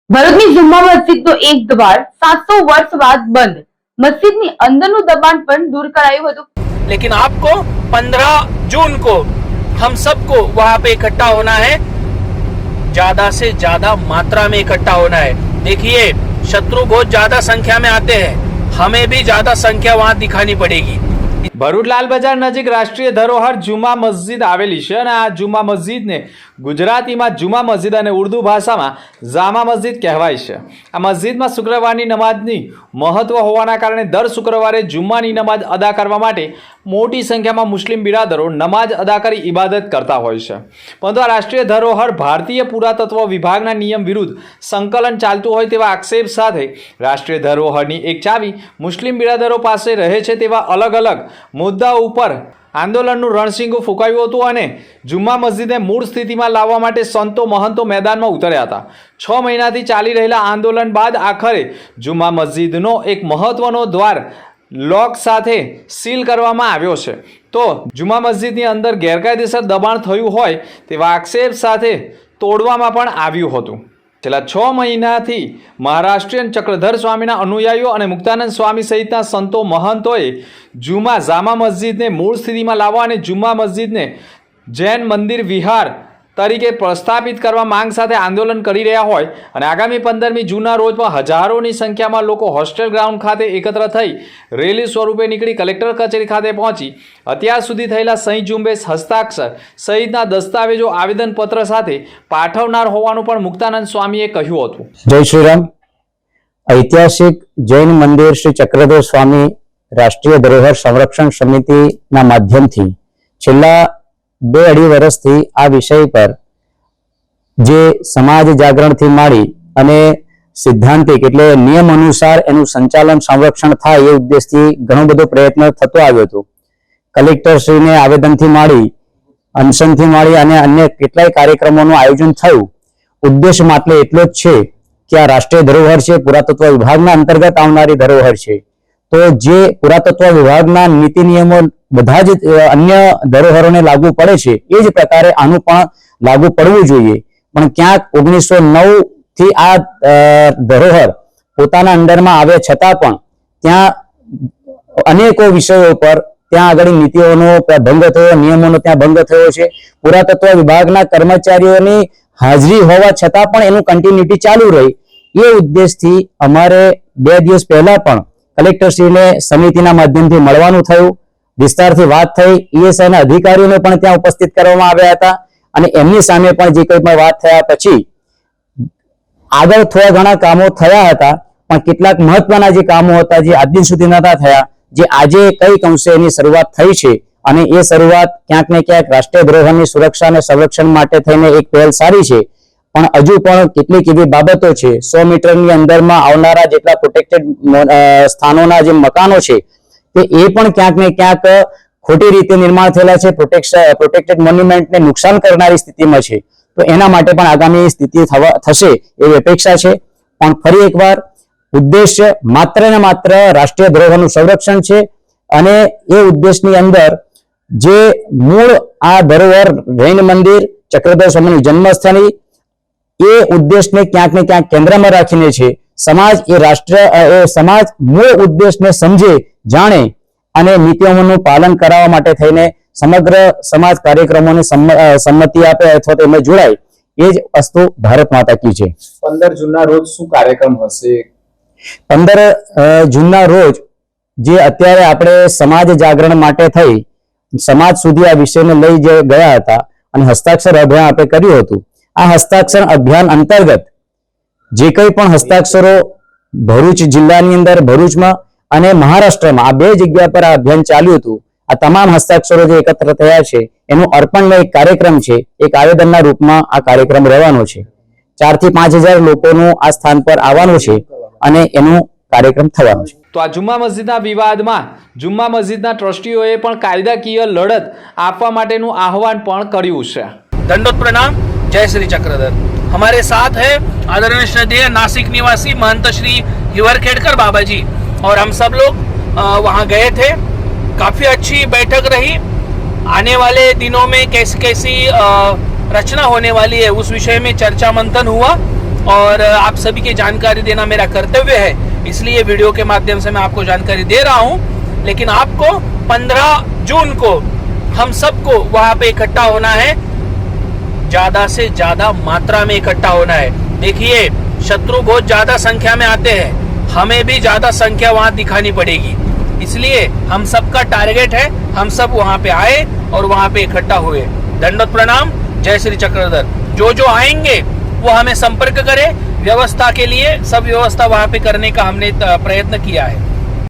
ભરૂચની જુમ્મા મસ્જિદ નો એક દ્વાર 700 વર્ષ બાદ બંધ, મસ્જિદની અંદરનું દબાણ પણ દૂર કરાયું હતું। लेकिन आपको 15 जून को हम सबको वहां पे इकट्ठा होना है, ज्यादा से ज्यादा मात्रा में इकट्ठा होना है। देखिए, शत्रु बहुत ज्यादा संख्या में आते हैं, हमें भी ज्यादा संख्या वहां दिखानी पड़ेगी। ભરૂચ લાલ બજાર નજીક રાષ્ટ્રીય ધરોહર જુમા મસ્જિદ આવેલી છે અને આ જુમા મસ્જિદને ગુજરાતીમાં જુમા મસ્જિદ અને ઉર્દુ ભાષામાં જામા મસ્જિદ કહેવાય છે। આ મસ્જિદમાં શુક્રવારની નમાજની મહત્વ હોવાના કારણે દર શુક્રવારે જુમ્માની નમાજ અદા કરવા માટે મોટી સંખ્યામાં મુસ્લિમ બિરાદરો નમાજ અદા કરી ઇબાદત કરતા હોય છે। પરંતુ આ રાષ્ટ્રીય ધરોહર ભારતીય પુરાતત્વ વિભાગના નિયમ વિરુદ્ધ સંકલન ચાલતું હોય તેવા આક્ષેપ સાથે રાષ્ટ્રીય ધરોહરની એક ચાવી મુસ્લિમ બિરાદરો પાસે રહે છે તેવા અલગ અલગ મુદ્દાઓ ઉપર આંદોલનનું રણશીંગું ફૂંકાયું હતું અને જુમ્મા મસ્જિદને મૂળ સ્થિતિમાં લાવવા માટે સંતો મહંતો મેદાનમાં ઉતર્યા હતા। 6 મહિનાથી ચાલી રહેલા આંદોલન બાદ આખરે જુમ્મા મસ્જિદનો એક મહત્વનો દ્વાર લોક સાથે સીલ કરવામાં આવ્યો છે। તો જુમ્મા મસ્જિદની અંદર ગેરકાયદેસર દબાણ થયું હોય તેવા આક્ષેપ સાથે તોડવામાં પણ આવ્યું હતું। છેલ્લા 6 મહિનાથી મહારાષ્ટ્રીયન ચક્રધર સ્વામીના અનુયાયીઓ અને મુક્તાનંદ સ્વામી સહિતના સંતો મહંતોએ જામા મસ્જિદને મૂળ સ્થિતિમાં લાવવા અને જુમ્મા મસ્જિદને જૈન મંદિર વિહાર તરીકે પ્રસ્થાપિત કરવા માંગ સાથે આંદોલન કરી રહ્યા હોય અને આગામી 15મી જૂનના રોજ પણ હજારોની સંખ્યામાં લોકો હોસ્ટેલ ગ્રાઉન્ડ ખાતે એકત્ર થઈ રેલી સ્વરૂપે નીકળી કલેક્ટર કચેરી ખાતે પહોંચી અત્યાર સુધી થયેલા સહી ઝુંબેશ, હસ્તાક્ષર સહિતના દસ્તાવેજો આવેદનપત્ર સાથે પાઠવનાર હોવાનું પણ મુક્તાનંદ સ્વામીએ કહ્યું હતું। જય શ્રી રામ। ઐતિહાસિક જૈન મંદિર શ્રી ચક્રધર સ્વામી રાષ્ટ્રીય ધરોહર સંરક્ષણ સમિતિના માધ્યમથી છેલ્લા 2-2.5 વર્ષથી આ વિષય પર જે સમાજ જાગરણથી માંડી અને સિદ્ધાંતિક એટલે નિયમ અનુસાર એનું સંચાલન સંરક્ષણ થાય એ ઉદ્દેશથી ઘણો બધો પ્રયત્ન થતો આવ્યો હતો। કલેક્ટરશ્રીને આવેદનથી માંડી, અનશનથી માંડી અને અન્ય કેટલાય કાર્યક્રમોનું આયોજન થયું। ઉદ્દેશ માત્ર એટલો જ છે કે આ રાષ્ટ્રીય ધરોહર છે, પુરાતત્વ વિભાગના અંતર્ગત આવનારી ધરોહર છે, તો જે પુરાતત્વ વિભાગના નીતિ નિયમો બધા જ અન્ય ધરોહરોને લાગુ પડે છે એ જ પ્રકારે આનું પણ લાગુ પડવું જોઈએ। પણ ક્યાંક 1909 થી આ ધરોહર પોતાના અંડરમાં આવ્યા છતાં પણ ત્યાં અનેકો વિષયો પર ત્યાં આગળ નીતિઓનો ભંગ થયો, નિયમોનો ત્યાં ભંગ થયો છે। પુરાતત્વ વિભાગના કર્મચારીઓની હાજરી હોવા છતાં પણ એનું કન્ટિન્યુટી ચાલુ રહી। એ ઉદ્દેશથી અમારે 2 દિવસ પહેલા પણ કલેક્ટરશ્રીને સમિતિના માધ્યમથી મળવાનું થયું, વિસ્તારથી વાત થઈ, ઈએસઆઈના અધિકારીઓને પણ ત્યાં ઉપસ્થિત કરવામાં આવ્યા હતા અને એમની સામે પણ જે કંઈ પણ વાત થયા પછી આગળ થોડા ઘણા કામો થયા હતા, પણ કેટલાક મહત્વના જે કામો હતા જે આજ દિન સુધી નહોતા થયા, જે આજે કઈક અંશે એની શરૂઆત થઈ છે અને એ શરૂઆત ક્યાંક ને ક્યાંક રાષ્ટ્રીય ધરોહરની સુરક્ષા અને સંરક્ષણ માટે થઈને એક પહેલ સારી છે। પણ હજુ પણ કેટલીક એવી બાબતો છે, 100 મીટરની અંદરમાં આવનારા જેટલા પ્રોટેક્ટેડ સ્થાનોના જે મકાનો છે તે એ પણ ક્યાંક ને ક્યાંક ખોટી રીતે નિર્માણ થયેલા છે, પ્રોટેક્ટેડ મોન્યુમેન્ટને નુકસાન કરનારી સ્થિતિમાં છે। તો એના માટે પણ આગામી સ્થિતિ થશે એવી અપેક્ષા છે। પણ ફરી એકવાર ઉદ્દેશ્ય માત્ર ને માત્ર રાષ્ટ્રીય ધરોહરનું સંરક્ષણ છે અને એ ઉદ્દેશની અંદર જે મૂળ આ ધરોહર જૈન મંદિર ચક્રધર સ્વામીની જન્મસ્થળી એ ઉદ્દેશને ક્યાંક ને ક્યાંક કેન્દ્રમાં રાખીને છે। સમાજ સમાજ મૂળ ઉદ્દેશને સમજે, જાણે અને નીતિઓનું પાલન કરાવવા માટે થઈને સમગ્ર સમાજ કાર્યક્રમોને સંમતિ આપે અથવા તો એમાં જોડાય, એ જ વસ્તુ ભારત માતા કી છે। 15 જૂનના રોજ શું કાર્યક્રમ હશે? 15 જૂનના રોજ જે અત્યારે આપણે સમાજ જાગરણ માટે થઈ સમાજ સુધી આ વિષયને લઈ ગયા હતા અને હસ્તાક્ષર અભિયાન આપણે કર્યું હતું। આ હસ્તાક્ષર અભિયાન અંતર્ગત જે કંઈ પણ હસ્તાક્ષરો ભરૂચ જિલ્લાની અંદર, ભરૂચમાં અને મહારાષ્ટ્રમાં આ 2 જગ્યા પર આ અભિયાન ચાલ્યું હતું। આ તમામ હસ્તાક્ષરો જે એકત્ર થયા છે એનું અર્પણનો એક કાર્યક્રમ છે, એક આવેદનના રૂપમાં આ કાર્યક્રમ રહેવાનો છે। 4 થી 5,000 લોકોનું આ સ્થાન પર આવવાનું છે અને એનું કાર્યક્રમ થવાનો છે। તો આ જુમ્મા મસ્જિદના વિવાદમાં જુમ્મા મસ્જિદના ટ્રસ્ટીઓએ પણ કાયદાકીય લડત આપવા માટેનું આહવાન પણ કર્યું છે। दंडोत प्रणाम। जय श्री चक्रधर। हमारे साथ है आदरणीय श्रद्धेय नासिक निवासी महंत श्री हिवरखेड़कर बाबा जी और हम सब लोग वहाँ गए थे। काफ़ी अच्छी बैठक रही। आने वाले दिनों में कैसी रचना होने वाली है उस विषय में चर्चा मंथन हुआ और आप सभी की जानकारी देना मेरा कर्तव्य है, इसलिए वीडियो के माध्यम से मैं आपको जानकारी दे रहा हूं। लेकिन आपको 15 जून को हम सबको वहां पे इकट्ठा होना है, ज्यादा से ज्यादा मात्रा में इकट्ठा होना है। देखिए, शत्रु बहुत ज्यादा संख्या में आते हैं, हमें भी ज्यादा संख्या वहां दिखानी पड़ेगी, इसलिए हम सबका टारगेट है हम सब वहां पे आए और वहां पे इकट्ठा हुए। दंडवत प्रणाम, जय श्री चक्रधर। जो आएंगे वो हमें संपर्क करें, व्यवस्था के लिए सब व्यवस्था वहां पे करने का हमने प्रयत्न किया है।